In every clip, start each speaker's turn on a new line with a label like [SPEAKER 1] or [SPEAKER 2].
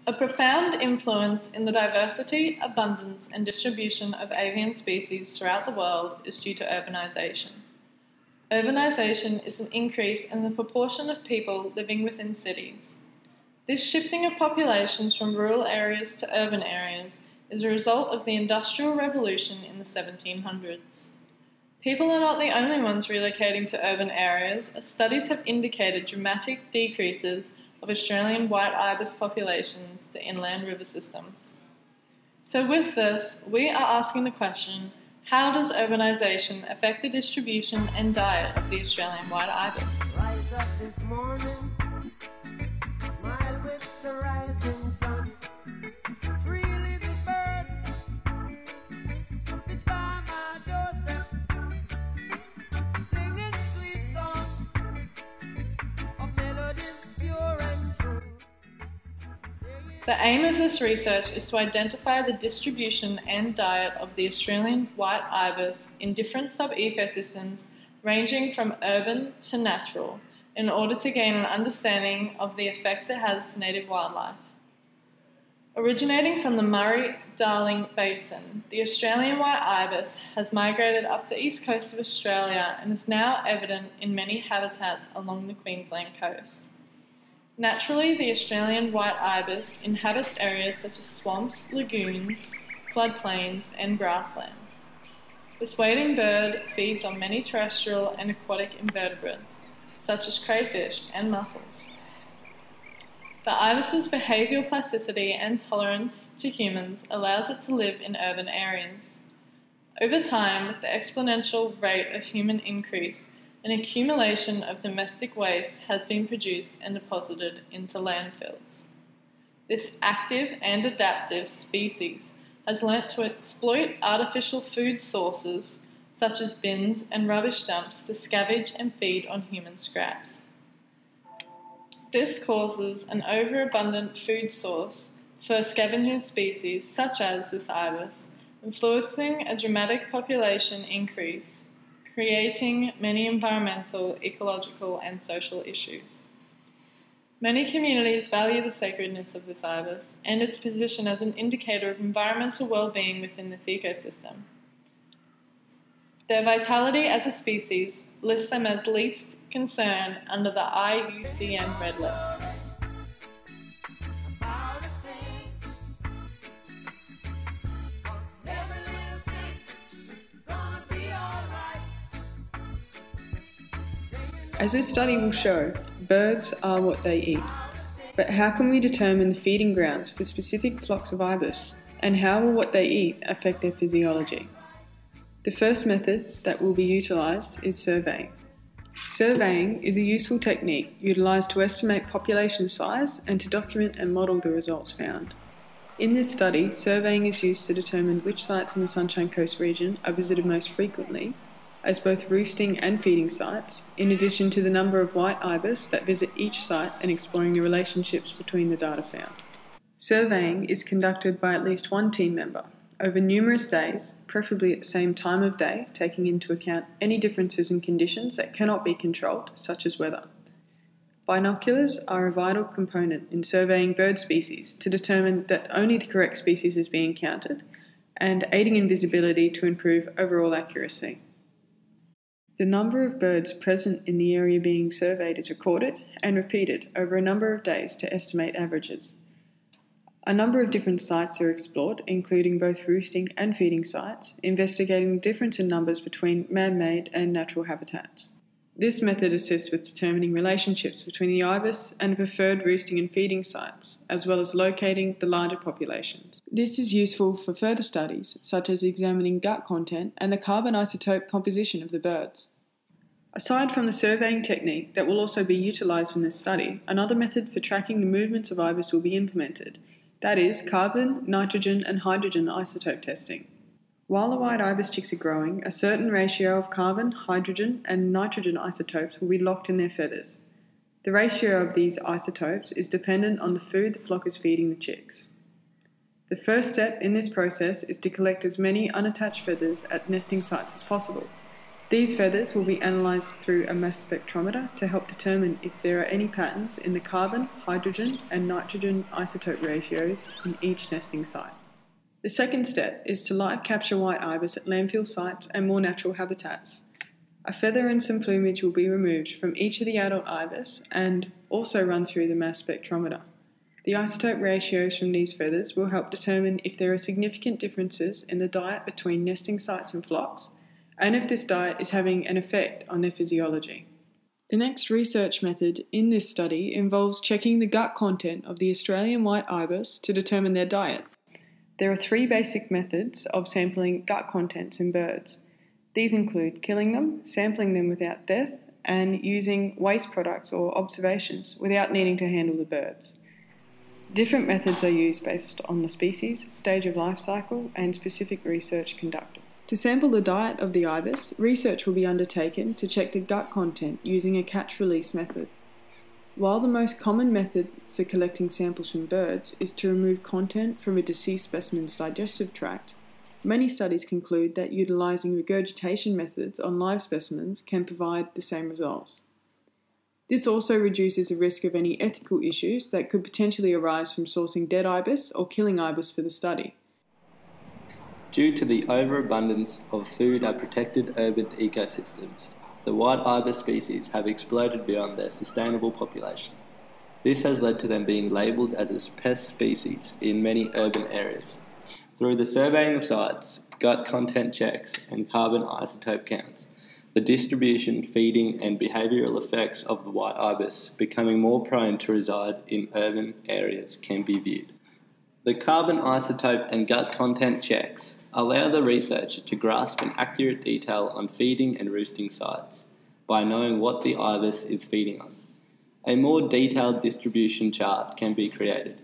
[SPEAKER 1] A profound influence in the diversity, abundance, and distribution of avian species throughout the world is due to urbanization. Urbanization is an increase in the proportion of people living within cities. This shifting of populations from rural areas to urban areas is a result of the Industrial Revolution in the 1700s. People are not the only ones relocating to urban areas, as studies have indicated dramatic decreases of Australian white ibis populations to inland river systems. So with this, we are asking the question, how does urbanisation affect the distribution and diet of the Australian white ibis?
[SPEAKER 2] Rise up this morning, smile with the rising sun. Three little birds, pitch by my doorstep, singing sweet songs of melodies pure and true.
[SPEAKER 1] The aim of this research is to identify the distribution and diet of the Australian white ibis in different sub-ecosystems ranging from urban to natural, in order to gain an understanding of the effects it has to native wildlife. Originating from the Murray-Darling Basin, the Australian white ibis has migrated up the east coast of Australia and is now evident in many habitats along the Queensland coast. Naturally, the Australian white ibis inhabits areas such as swamps, lagoons, floodplains, and grasslands. This wading bird feeds on many terrestrial and aquatic invertebrates, such as crayfish and mussels. The ibis's behavioural plasticity and tolerance to humans allows it to live in urban areas. Over time, the exponential rate of human increase, an accumulation of domestic waste has been produced and deposited into landfills. This active and adaptive species has learnt to exploit artificial food sources such as bins and rubbish dumps to scavenge and feed on human scraps. This causes an overabundant food source for scavenging species such as this ibis, influencing a dramatic population increase, creating many environmental, ecological, and social issues. Many communities value the sacredness of this ibis and its position as an indicator of environmental well-being within this ecosystem. Their vitality as a species lists them as least concern under the IUCN Red List.
[SPEAKER 3] As this study will show, birds are what they eat. But how can we determine the feeding grounds for specific flocks of ibis, and how will what they eat affect their physiology? The first method that will be utilised is surveying. Surveying is a useful technique utilised to estimate population size and to document and model the results found. In this study, surveying is used to determine which sites in the Sunshine Coast region are visited most frequently, as both roosting and feeding sites, in addition to the number of white ibis that visit each site and exploring the relationships between the data found. Surveying is conducted by at least one team member over numerous days, preferably at the same time of day, taking into account any differences in conditions that cannot be controlled, such as weather. Binoculars are a vital component in surveying bird species to determine that only the correct species is being counted, and aiding in visibility to improve overall accuracy. The number of birds present in the area being surveyed is recorded and repeated over a number of days to estimate averages. A number of different sites are explored, including both roosting and feeding sites, investigating the difference in numbers between man-made and natural habitats. This method assists with determining relationships between the ibis and preferred roosting and feeding sites, as well as locating the larger populations. This is useful for further studies, such as examining gut content and the carbon isotope composition of the birds. Aside from the surveying technique that will also be utilised in this study, another method for tracking the movements of ibis will be implemented, that is, carbon, nitrogen and hydrogen isotope testing. While the white ibis chicks are growing, a certain ratio of carbon, hydrogen and nitrogen isotopes will be locked in their feathers. The ratio of these isotopes is dependent on the food the flock is feeding the chicks. The first step in this process is to collect as many unattached feathers at nesting sites as possible. These feathers will be analysed through a mass spectrometer to help determine if there are any patterns in the carbon, hydrogen and nitrogen isotope ratios in each nesting site. The second step is to live capture white ibis at landfill sites and more natural habitats. A feather and some plumage will be removed from each of the adult ibis and also run through the mass spectrometer. The isotope ratios from these feathers will help determine if there are significant differences in the diet between nesting sites and flocks, and if this diet is having an effect on their physiology. The next research method in this study involves checking the gut content of the Australian white ibis to determine their diet. There are 3 basic methods of sampling gut contents in birds. These include killing them, sampling them without death, and using waste products or observations without needing to handle the birds. Different methods are used based on the species, stage of life cycle, and specific research conducted. To sample the diet of the ibis, research will be undertaken to check the gut content using a catch-release method. While the most common method for collecting samples from birds is to remove content from a deceased specimen's digestive tract, many studies conclude that utilising regurgitation methods on live specimens can provide the same results. This also reduces the risk of any ethical issues that could potentially arise from sourcing dead ibis or killing ibis for the study.
[SPEAKER 4] Due to the overabundance of food at protected urban ecosystems, the white ibis species have exploded beyond their sustainable population. This has led to them being labelled as a pest species in many urban areas. Through the surveying of sites, gut content checks, and carbon isotope counts, the distribution, feeding, and behavioural effects of the white ibis becoming more prone to reside in urban areas can be viewed. The carbon isotope and gut content checks allow the researcher to grasp an accurate detail on feeding and roosting sites by knowing what the ibis is feeding on. A more detailed distribution chart can be created.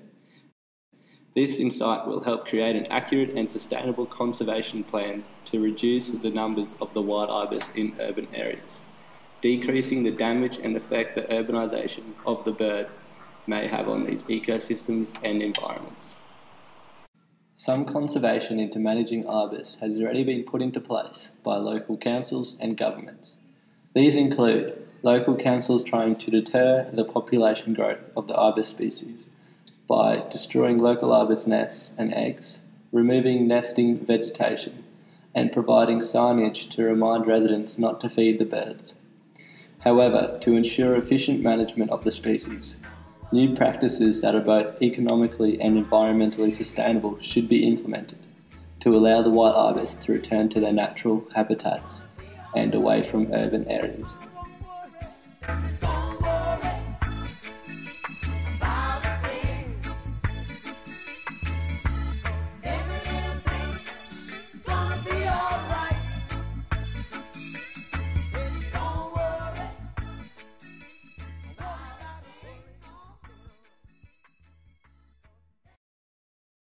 [SPEAKER 4] This insight will help create an accurate and sustainable conservation plan to reduce the numbers of the white ibis in urban areas, decreasing the damage and effect that urbanisation of the bird may have on these ecosystems and environments. Some conservation into managing ibis has already been put into place by local councils and governments. These include local councils trying to deter the population growth of the ibis species by destroying local ibis nests and eggs, removing nesting vegetation, and providing signage to remind residents not to feed the birds. However, to ensure efficient management of the species, new practices that are both economically and environmentally sustainable should be implemented to allow the white ibis to return to their natural habitats and away from urban areas.